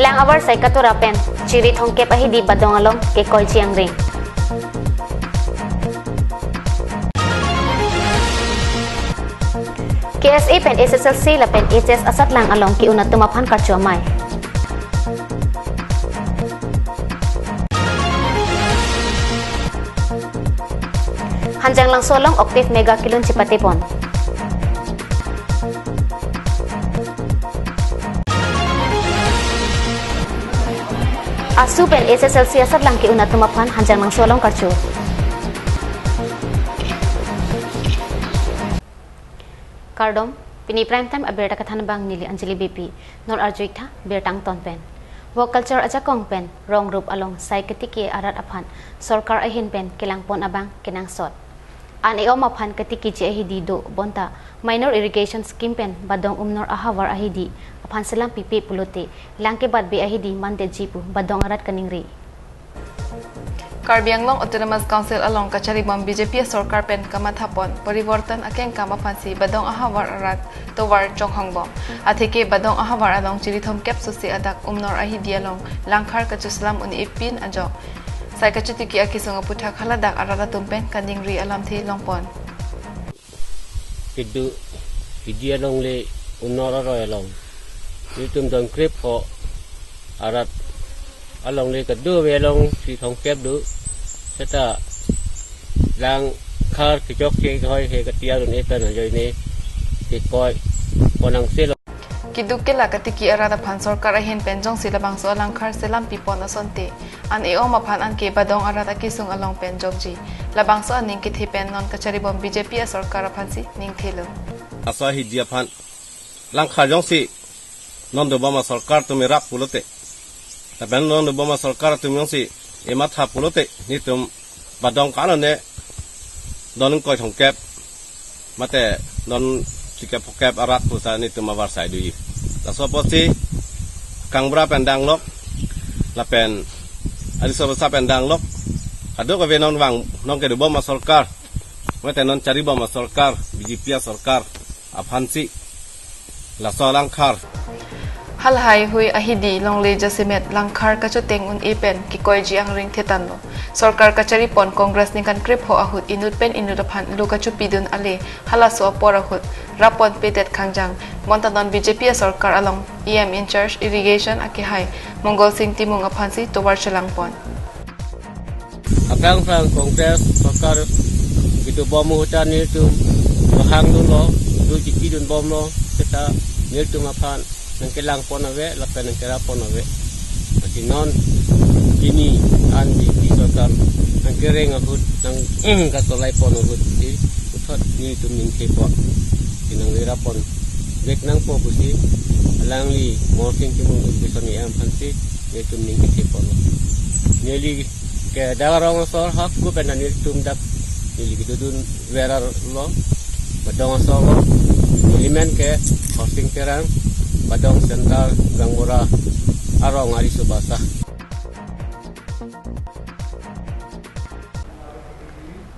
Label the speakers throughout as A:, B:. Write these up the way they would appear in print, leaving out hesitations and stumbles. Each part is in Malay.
A: Lang awar say katurapen, chirit hongke pahidi badong along ke koi chiang ring. KSA pen SSLC la pen HS asat lang along ki unat tumapan karcho mai. Hanjang lang solong Octave Mega Kilon Cipatipon. Asu pen SSLC asat lang ki unat tumapan hanjang lang solong karcho. Kardom, pini prime time aberta kathan bang nili Anjali BP, nor arjuita bertang ton pen. Work culture aja kong pen, rong rup along sai ketiki arat aphan, sorkar ahin pen kilang pon abang kinang sot. An eom aphan ketiki ji ahidi do bonta, minor irrigation scheme pen badong umnor ahawar ahidi, aphan selang pipi puluti, langke bad bi ahidi mande jipu badong arat kaningri.
B: Karbi Anglong Autonomous Council along Kacharibam BJP Sarkar pen kamathapon parivartan akeng kamapansi badong ahawar arat towar chonghongbom athike badong ahawar along chirithom kep susi adak umnor ahidi along langkhar kachuslam uni ipin ajok sai kachutiki akisong putha khaladak arara tumpen kandingri alamthi longpon
C: kidu idi along le umnor aro along nitum dong krip ho arat along le kadu we along si thong kep du seta lang khar ki chok ke hoi he katia don etan joi ne ki koi ponang selo
B: kiduk kela katiki arada phan sarkar ahin penjong silabang so langkhar selam pipon asonte an eo ma phan an ke badong arada kisung along penjong ji labang so aning ki thipen non Kacharibam BJP sarkar phansi ning thelo
D: asa hi dia phan langkhar jong si non do bama sarkar to merap pulote ta ben non do bama sarkar to myong si emat ha pulote ni tum badong kana ne don koi thong kep mate don sikap kep arat pusa ni tum awar sai dui la so posi kangbra pendang lok la pen ali so sa pendang lok ado ka venon wang non ke do bama sarkar mate non cari bama sarkar BJP sarkar aphansi la so langkhar
B: hal hai hui ahidi longle jasimet langkhar kachoteng un epen ki koi ji ang ring thetan lo sarkar Kacharipon congress ni kan krip ho ahut inut pen inut aphan luka chupidun ale hala so apora hut rapon petet khangjang montanon BJP sarkar along EM in charge irrigation akihai Mongol Singh Timung aphansi towar chalangpon
C: akang sang kongres sarkar gitu bomu hutan itu bahang dulu du jiki dun bom lo kita nitu aphan nang kelang pon ave la pen nang kera pon ave ati non ini an di sarkar nang kereng akut nang ka tolai pon akut di uthot ni tum ning ke po tinang lira pon bek nang po busi alang li mo sing timung bisoni am phansi ni tum ning ke po neli ke darong sor hak ku pen ni tum dak neli gidun werar lo badong sor limen ke hosting terang badong sentar gangura arong ari subasa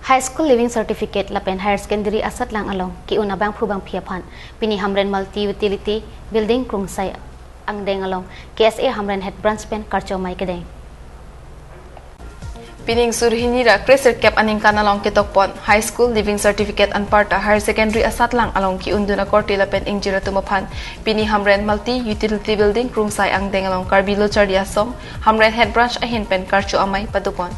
A: High School Living Certificate lapen Higher Secondary asat lang along ki unabang phubang phiaphan pini Hamren Multi Utility Building Krungsai ang deng along KSA Hamren Head Branch pen karcho mai kedeng
B: Pining surhinira Crescent Cap aning kanalong kitokpon High School Living Certificate anparta Higher Secondary asat lang along ki unduna kortila pen ingjira tumaphan pini Hamren Multi Utility Building Krungsai ang deng along Karbilo Chardiasom Hamren Head Branch ahin pen karcho amay padupon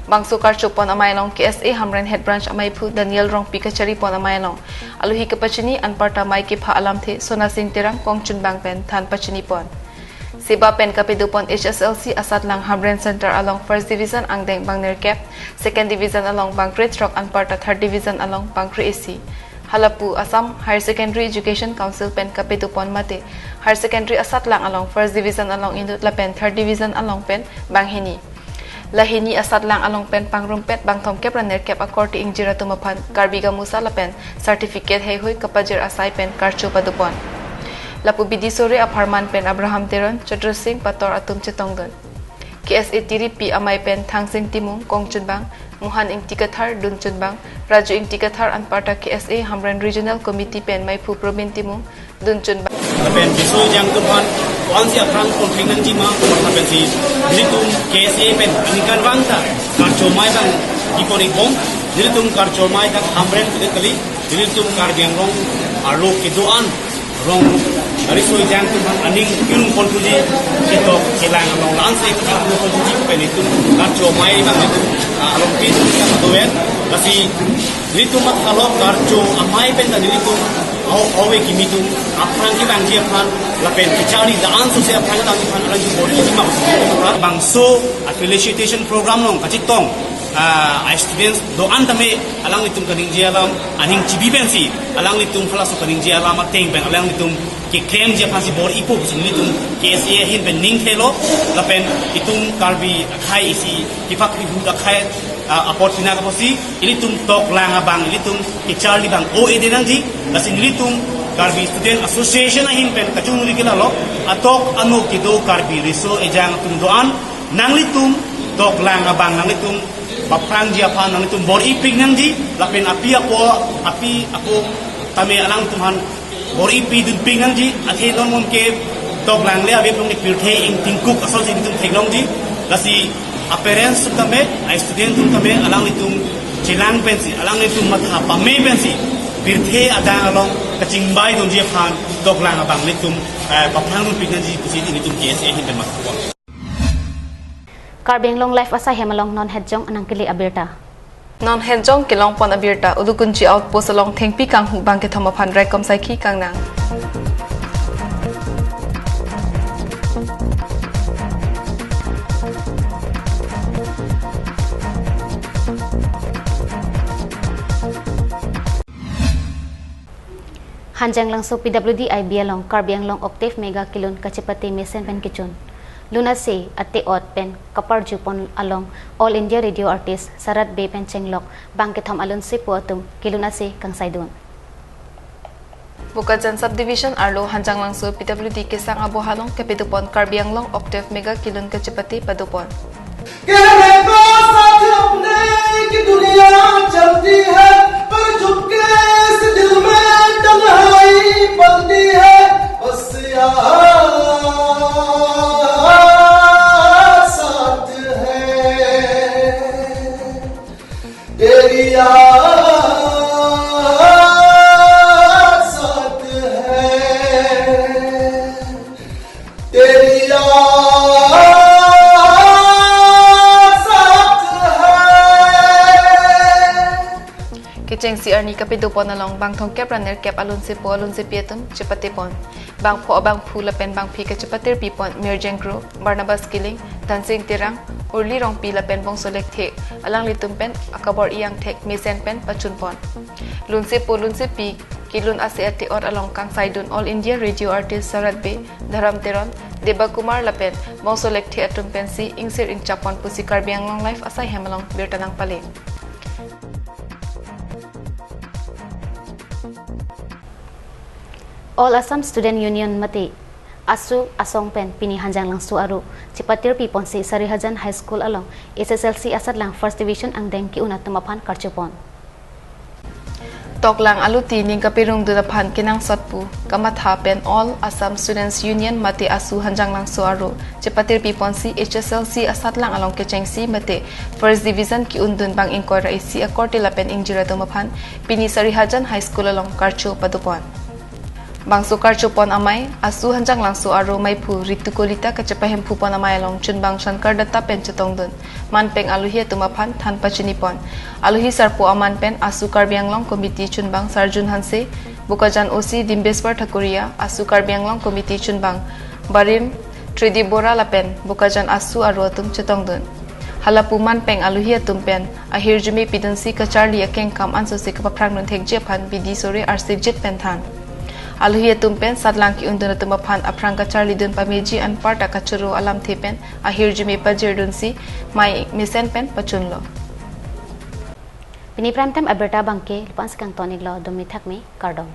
B: bangso karcho pon amay long KSA Hamren Head Branch amay pu Daniel Rong Pikachari pon amay long aluhi kapachini anparta may ki pha alam the Sona Singh Tirang Kongchun Bang pen than pachini pon Siba pen kapidupon HSLC asat lang Hamren Center along 1st Division ang deng Bangner Cap, 2nd Division along Bangkret Rock and Parta 3rd Division along Bangkre AC. Halapu Assam Higher Secondary Education Council pen kapidupon mate, Higher Secondary asat lang along 1st Division along Indut Lapen 3rd Division along pen Banghini. Lahini asat lang along pen Pangrumpet Bangthom Cap Raner Cap akorti ingjira tumapan Karbiga Musa Lapen Certificate hehoy kapajir asay pen Karcho padupon. Lapu bidi sore aparman pen Abraham Teron, Chodro Singh Pator atum Chetongdon. KSA Tiripi amay pen Thang Singh Timung, Kongchunbang, Muhan ing Tikathar, Dunchunbang, Raju ing Tikathar anparta KSA Hamren Regional Committee pen Maipu Probin Timung, Dunchunbang.
E: lapen biso jang tuhan wan si aprang kon pengan ji ma lapen si dilitum KSA pen anikan wangta karcho mai bang iponi bom dilitum karcho mai tak hamren kali dilitum karbiang rong arlo kedoan rong dari so jang tuhan aning kirung kon puji kita kelang rong lanse kirung kon puji pen itu karcho mai bang itu rong pin kita doen kasi dilitum mat halo karcho amai pen dilitum awe kimi tu aprang ki bang dia pan lapen kicari daan so se aprang daan pan orang ju bori ki ma bang so felicitation program long kachitong students do antame alang litum kaning dia lam aning chibi pensi alang litum phala so kaning dia lam teng pen alang litum ki kem dia pan si bor ipo litum KSA hin pen ning thelo lapen itum karbi khai isi kifak ri buda khai aport pina ka posi ilitum tok lang abang ilitum kicari bang o edenang ji kasi ilitum karbi student association ahin pen kachung ri kilalo atok anu kido karbi riso ejang tum doan nang litum tok lang abang nang litum paprang ji apa nang litum bor iping nang ji lapen api ako tame alang tuhan bor ipi dun ping nang ji athe don mom ke tok lang le abe plong pirthe ing tingkuk asal ji litum thegnong ji kasi appearance tame student tame alang litum chilang pensi alang litum matha pame pensi birthe adang along kaching bai don je phan dok lang abang litum paphang ru pin ji kusi litum KSA hin mak ko
A: Karbiang long life asai hemalong non hedjong anang kili abirta
B: non henjong kilong pon abirta udukunji outpost along thengpi kang hu bang ke thoma phan rai kom sai khi kang nang
A: Hanjang lang so PWD IB along Karbiang long octave mega kilon kachipati mesen pen kichun Luna se ate ot pen kapar jupon along All India Radio Artist Sarat Be pen chenglok bangkethom alun se puatum kiluna se kang saidun
B: Bukajan subdivision arlo hanjang lang so PWD ke sang abo halong ke pedupon Karbiang long octave mega kilon kachipati padupon
F: कहने को साथ अपने की दुनिया चलती है पर झुके इस दिल में तन्हाई पलती है बस यार साथ है तेरी यार साथ है तेरी
B: Kecheng si arni kapidupon along bang thong kep runner kep alun se pietum chepate pon bang pho abang phula pen bang phi ke chepatir pipon merjeng group Barnabas Killing dancing tirang urli rong pila pen bong solek the alang litum pen akabor iyang thek mesen pen pachun pon lun se pi kilun ase ate or along kang saidun All India Radio Artist Sarat Be Dharam Teron Deba Kumar lapen bong solek the atum pen si ingsir ing chapon pusi Karbiang long life asai hemalong birtanang pale
A: All Assam Student Union mati asu asong pen pini hanjang lang su aru cipatir pipon si Sarihajan High School along SSLC asat lang first division ang deng ki unat tumapan karchupon
B: Toklang aluti ning kapirung dudaphan kinang satpu kamatha pen All Assam Students Union mati asu hanjang lang su aru cipatir pipon si HSLC asat lang along kecheng si mate first division ki undun bang ingkor raisi akortila pen ingjira tumapan pini Sarihajan High School along karchu padupon Bang sukar chupon amai asu hanjang lang su aro mai phu ritu kolita kachapahem phu pon amai long chun bang shankar datta pen chetong dun man peng aluhi tumaphan than pachini pon aluhi sarpo aman pen asu Karbiang long committee chun bang sarjun hanse bukajan OC Dimbeswar Thakuria asu Karbiang long committee chun bang barim tridi bora la pen bukajan asu aro tum chetong dun halapu man peng aluhi tumpen ahir jumi pidansi kacharli akeng kam anso se kaprang nun thek jephan bidi sore arse jet pen than Aluhi tumpen sadlang ki undun tumaphan apranga charli dun pameji an parta kachuro alam thepen ahir jumi pajir dun si mai misen pen pachunlo
A: Pini prime time aberta bangke lupan sekang tonig lo domi thakme kardong